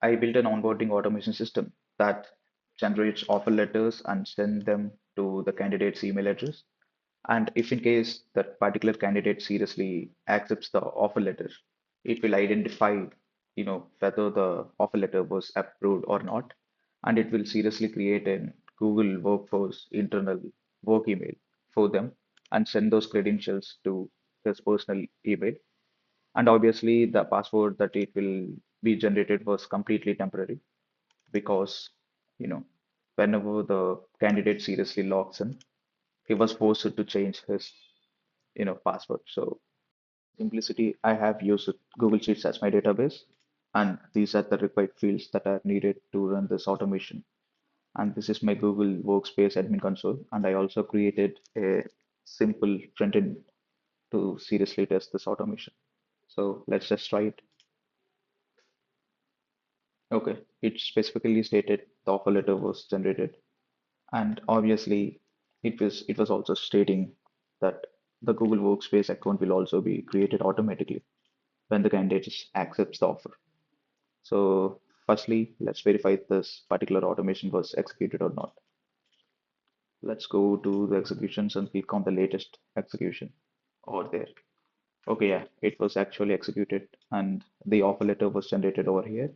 I built an onboarding automation system that generates offer letters and send them to the candidate's email address. And if in case that particular candidate seriously accepts the offer letter, it will identify, whether the offer letter was approved or not, and it will seriously create a Google Workforce internal work email for them and send those credentials to his personal email. And obviously, the password that it will be generated was completely temporary because, you know, whenever the candidate seriously logs in, he was forced to change his, password. So simplicity, I have used Google Sheets as my database, and these are the required fields that are needed to run this automation. And this is my Google Workspace Admin Console, and I also created a simple front end to seriously test this automation. So let's just try it. Okay, it specifically stated the offer letter was generated, and obviously it was also stating that the Google Workspace account will also be created automatically when the candidate accepts the offer. So firstly, let's verify if this particular automation was executed or not. Let's go to the executions and click on the latest execution over there. Okay, yeah, it was actually executed and the offer letter was generated over here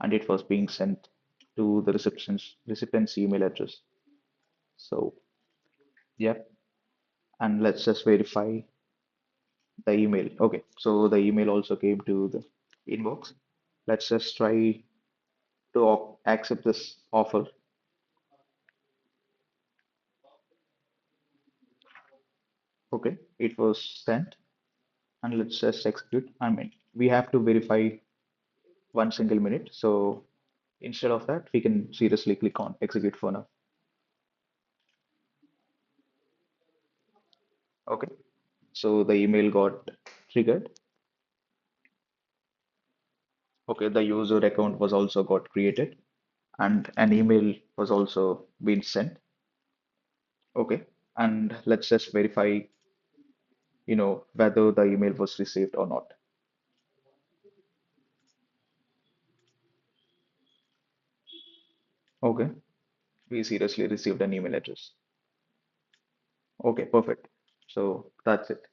and it was being sent to the recipient's email address. So, yep, and let's just verify the email. Okay, so the email also came to the inbox. Let's just try to accept this offer. Okay, it was sent, and let's just execute. I mean, we have to verify 1 single minute. So instead of that, we can seriously click on execute for now. Okay, so the email got triggered. Okay, the user account was also got created, and an email was also been sent. Okay, and let's just verify, whether the email was received or not. Okay, we seriously received an email address. Okay, perfect. So that's it.